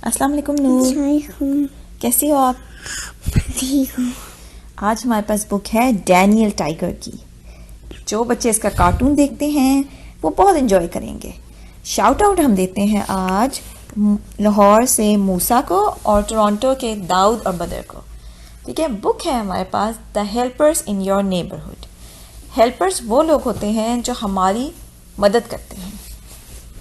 अस्सलाम वालेकुम नूर, कैसी हो आप? ठीक हूँ। आज हमारे पास बुक है डैनियल टाइगर की। जो बच्चे इसका कार्टून देखते हैं वो बहुत एंजॉय करेंगे। शाउट आउट हम देते हैं आज लाहौर से मूसा को और टोरंटो के दाऊद और बदर को। ठीक है, बुक है हमारे पास the helpers in your neighbourhood. Helpers वो लोग होते हैं जो हमारी मदद करते हैं।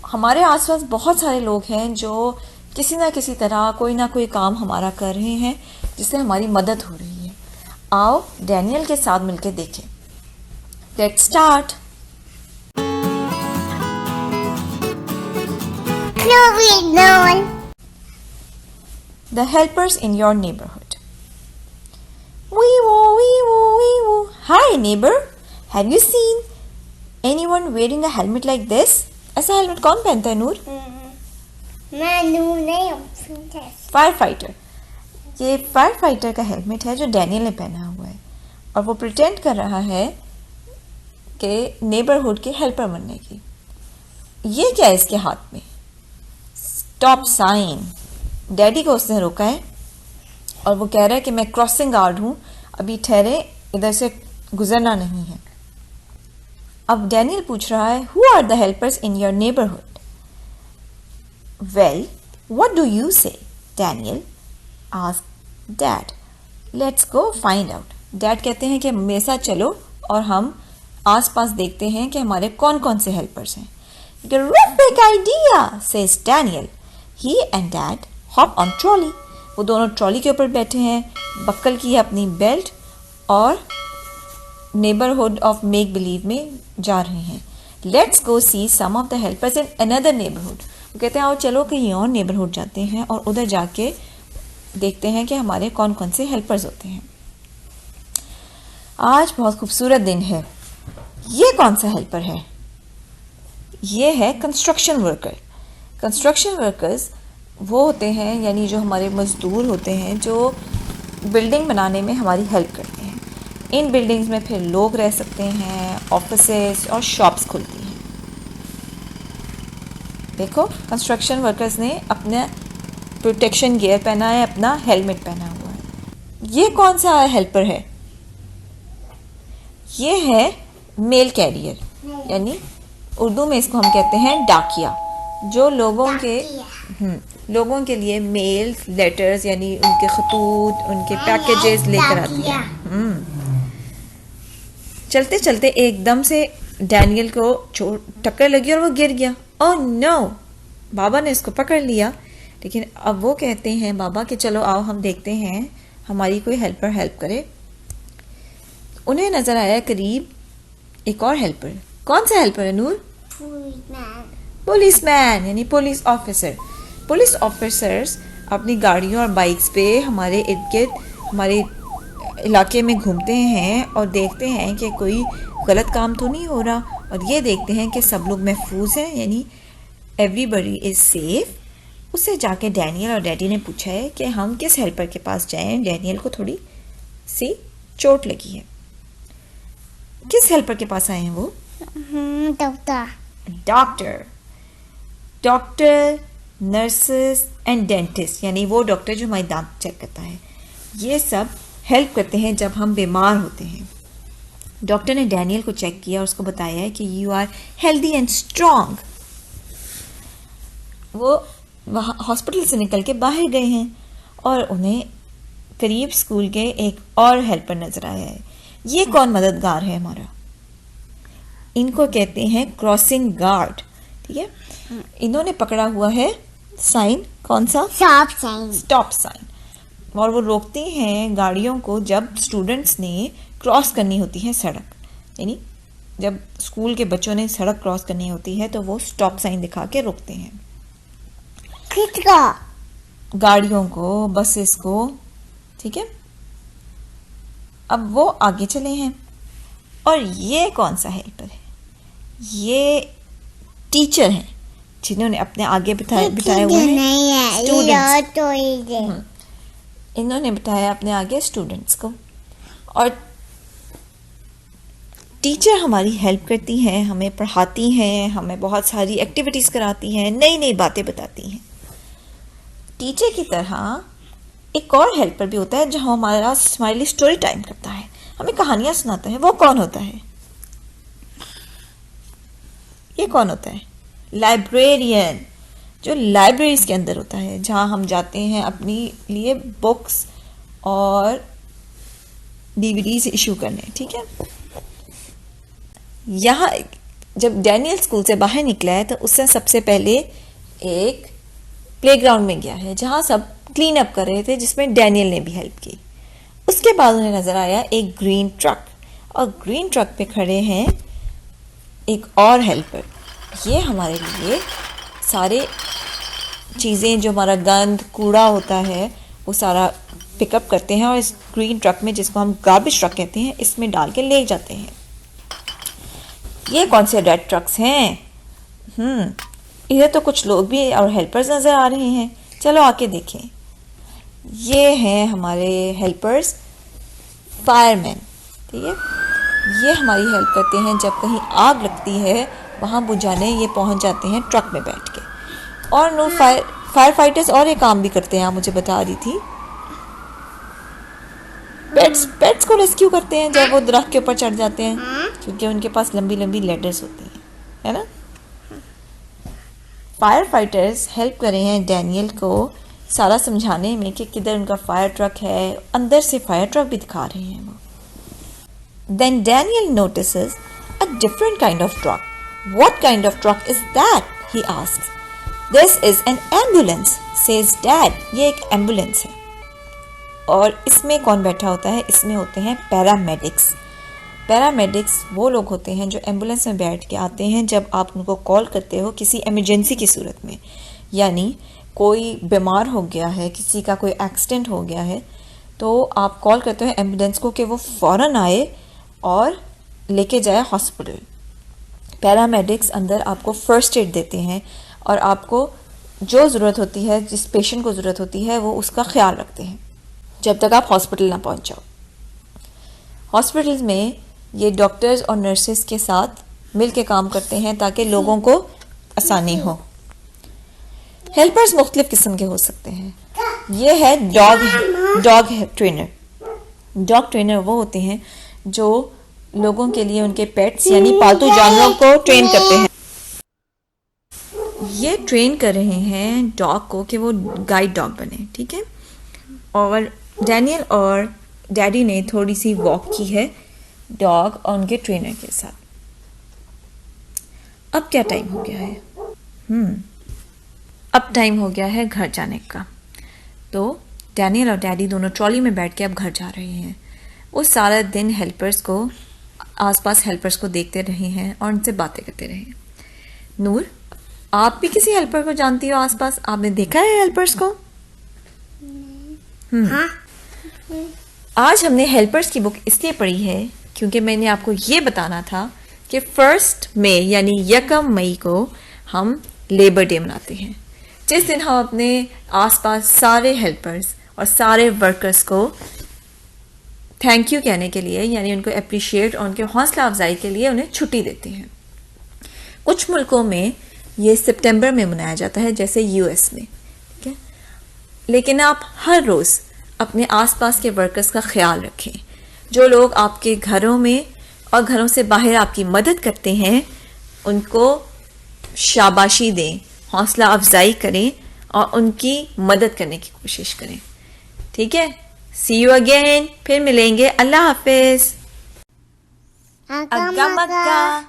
हमारे आसपास बहुत सारे लोग हैं जो किसी ना किसी तरह कोई ना कोई काम हमारा कर रहे हैं जिससे हमारी मदद हो रही है। आओ डैनियल के साथ मिलकर देखें। Let's start. The helpers in your neighborhood. Wee woo, wee woo, wee woo. Hi neighbor, have you seen anyone wearing a helmet like this? ऐसा हेलमेट कौन पहनता है नूर? Fire fighter. ये फायर फाइटर का हेलमेट है जो डैनियल ने पहना हुआ है और वो प्रिटेंड कर रहा है कि नेबरहुड के हेल्पर बनने की। ये क्या है इसके हाथ में? Stop sign. डैडी को उसने रोका है और वो कह रहा है कि मैं क्रॉसिंग गार्ड हूं, अभी ठहरे, इधर से गुजरना नहीं है। अब डैनियल पूछ रहा है who are the helpers in your neighbourhood? Well, what do you say? Daniel asked dad. Let's go find out. Dad कहते हैं कि मेरे साथ चलो और हम आसपास देखते हैं कि हमारे कौन कौन से हेल्पर्स हैं। Terrific idea, says Daniel. He and Dad hop on trolley. वो दोनों ट्रॉली के ऊपर बैठे हैं, बक्कल की है अपनी बेल्ट और नेबरहुड ऑफ मेक बिलीव में जा रहे हैं। Let's go see some of the helpers in another neighbourhood. वो कहते हैं आओ चलो कहीं और नेबरहुड जाते हैं और उधर जाके देखते हैं कि हमारे कौन कौन से हेल्पर्स होते हैं। आज बहुत खूबसूरत दिन है। ये कौन सा हेल्पर है? ये है कंस्ट्रक्शन वर्कर। कंस्ट्रक्शन वर्कर्स वो होते हैं यानी जो हमारे मजदूर होते हैं जो बिल्डिंग बनाने में हमारी हेल्प करते हैं। इन बिल्डिंग्स में फिर लोग रह सकते हैं, ऑफिसेस और शॉप्स खुलती हैं। देखो कंस्ट्रक्शन वर्कर्स ने अपना प्रोटेक्शन गियर पहना है, अपना हेलमेट पहना हुआ है। ये कौन सा हेल्पर है? ये है मेल कैरियर, यानी उर्दू में इसको हम कहते हैं डाकिया, जो लोगों के लिए मेल लेटर्स यानी उनके खतूत, उनके पैकेजेस लेकर आती है। चलते चलते एकदम से डैनियल को टक्कर लगी और वो गिर गया। Oh no! बाबा ने इसको पकड़ लिया, लेकिन अब वो कहते हैं बाबा कि चलो आओ हम देखते हैं हमारी कोई हेल्पर हेल्प करे। उन्हें नजर आया करीब एक और हेल्पर। कौन सा हेल्पर है नूर? पुलिसमैन यानी पुलिस ऑफिसर। पुलिस ऑफिसर्स अपनी गाड़ियों और बाइक्स पे हमारे इर्द गिर्द हमारे इलाके में घूमते हैं और देखते हैं कि कोई गलत काम तो नहीं हो रहा, और ये देखते हैं कि सब लोग महफूज हैं, यानी एवरीबडी इज सेफ। उससे जाके डैनियल और डैडी ने पूछा है कि हम किस हेल्पर के पास जाएं। डैनियल को थोड़ी सी चोट लगी है। किस हेल्पर के पास आए हैं वो? डॉक्टर, नर्सेस एंड डेंटिस्ट, यानी वो डॉक्टर जो हमारे दांत चेक करता है। ये सब हेल्प करते हैं जब हम बीमार होते हैं। डॉक्टर ने डैनियल को चेक किया और उसको बताया है कि you are healthy and strong. वो वहाँ हॉस्पिटल से निकल के बाहर गए हैं और उन्हें करीब स्कूल के एक और हेल्पर नजर आया है। ये कौन मददगार है हमारा? इनको कहते हैं क्रॉसिंग गार्ड। ठीक है, इन्होंने पकड़ा हुआ है साइन। कौन सा? Stop sign. और वो रोकते हैं गाड़ियों को जब स्टूडेंट्स ने क्रॉस करनी होती है सड़क, यानी जब स्कूल के बच्चों ने सड़क क्रॉस करनी होती है तो वो स्टॉप साइन दिखा के रोकते हैं गाड़ियों को, बसेस को। ठीक है, अब वो आगे चले हैं। और ये कौन सा हेल्पर है? ये टीचर हैं जिन्होंने अपने आगे बिठाए हुए हैं स्टूडेंट्स। इन्होंने बिठाया अपने आगे स्टूडेंट्स को। और टीचर हमारी हेल्प करती हैं, हमें पढ़ाती हैं, हमें बहुत सारी एक्टिविटीज़ कराती हैं, नई नई बातें बताती हैं। टीचर की तरह एक और हेल्पर भी होता है जो हमारे लिए स्टोरी टाइम करता है, हमें कहानियां सुनाता है। वो कौन होता है? ये कौन होता है? लाइब्रेरियन, जो लाइब्रेरीज के अंदर होता है, जहां हम जाते हैं अपनी लिए बुक्स और डीवीडीज इशू करने। ठीक है, यहाँ जब डैनियल स्कूल से बाहर निकला है तो उससे सबसे पहले एक प्लेग्राउंड में गया है जहां सब क्लीन अप कर रहे थे, जिसमें डैनियल ने भी हेल्प की। उसके बाद उन्हें नजर आया एक ग्रीन ट्रक, और ग्रीन ट्रक पे खड़े हैं एक और हेल्पर। ये हमारे लिए सारे चीज़ें जो हमारा गंद कूड़ा होता है वो सारा पिकअप करते हैं और इस ग्रीन ट्रक में, जिसको हम गार्बेज ट्रक कहते हैं, इसमें डाल के ले जाते हैं। ये कौन से रेड ट्रक्स हैं? इधर तो कुछ लोग भी और हेल्पर्स नज़र आ रहे हैं, चलो आके देखें। ये हैं हमारे हेल्पर्स, फायरमैन। ठीक है, ये हमारी हेल्प करते हैं जब कहीं आग लगती है, वहाँ बुझाने ये पहुँच जाते हैं ट्रक में बैठ के। और नो फायर फाइटर्स और ये काम भी करते हैं, आप मुझे बता रही थी। पेट्स को रेस्क्यू करते हैं जब वो दरख्त के ऊपर चढ़ जाते हैं, क्योंकि उनके पास लंबी लंबी लेडर्स होती हैं, है ना। फायर फाइटर्स हेल्प कर रहे हैं डैनियल को सारा समझाने में कि किधर उनका फायर ट्रक है, अंदर से फायर ट्रक भी दिखा रहे हैं वो। Then Daniel notices a different kind of truck. What kind of truck is that? He asks. This is an ambulance, says Dad. ये एक एम्बुलेंस है। और इसमें कौन बैठा होता है? इसमें होते हैं पैरामेडिक्स। पैरामेडिक्स वो लोग होते हैं जो एम्बुलेंस में बैठ के आते हैं जब आप उनको कॉल करते हो किसी इमरजेंसी की सूरत में, यानी कोई बीमार हो गया है, किसी का कोई एक्सीडेंट हो गया है, तो आप कॉल करते हो एम्बुलेंस को कि वो फ़ौरन आए और लेके जाए हॉस्पिटल। पैरामेडिक्स अंदर आपको फ़र्स्ट एड देते हैं और आपको जो ज़रूरत होती है, जिस पेशेंट को ज़रूरत होती है, वो उसका ख्याल रखते हैं जब तक आप हॉस्पिटल ना पहुंच जाओ। हॉस्पिटल्स में ये डॉक्टर्स और नर्सेस के साथ मिल के काम करते हैं ताकि लोगों को आसानी हो। हेल्पर्स मुख्तलिफ किस्म के हो सकते हैं। ये है डॉग ट्रेनर। डॉग ट्रेनर वो होते हैं जो लोगों के लिए उनके पेट्स यानी पालतू जानवरों को ट्रेन करते हैं। ये ट्रेन कर रहे हैं डॉग को कि वो गाइड डॉग बने। ठीक है, और डैनियल और डैडी ने थोड़ी सी वॉक की है डॉग और उनके ट्रेनर के साथ। अब क्या टाइम हो गया है? अब टाइम हो गया है घर जाने का। तो डैनियल और डैडी दोनों ट्रॉली में बैठ के अब घर जा रहे हैं। वो सारा दिन हेल्पर्स को, आसपास हेल्पर्स को देखते रहे हैं और उनसे बातें करते रहे हैं। नूर, आप भी किसी हेल्पर को जानती हो आसपास? आपने देखा है हेल्पर्स को? हाँ। आज हमने हेल्पर्स की बुक इसलिए पढ़ी है क्योंकि मैंने आपको ये बताना था कि 1 मई यानी 1 मई को हम लेबर डे मनाते हैं, जिस दिन हम अपने आसपास सारे हेल्पर्स और सारे वर्कर्स को थैंक यू कहने के लिए, यानी उनको अप्रिशिएट और उनके हौसला अफजाई के लिए उन्हें छुट्टी देते हैं। कुछ मुल्कों में ये सितंबर में मनाया जाता है, जैसे यूएस में। ठीक है, लेकिन आप हर रोज़ अपने आसपास के वर्कर्स का ख्याल रखें। जो लोग आपके घरों में और घरों से बाहर आपकी मदद करते हैं, उनको शाबाशी दें, हौसला अफजाई करें और उनकी मदद करने की कोशिश करें। ठीक है, सी यू अगेन, फिर मिलेंगे। अल्लाह हाफिज। अग्गा मग्गा।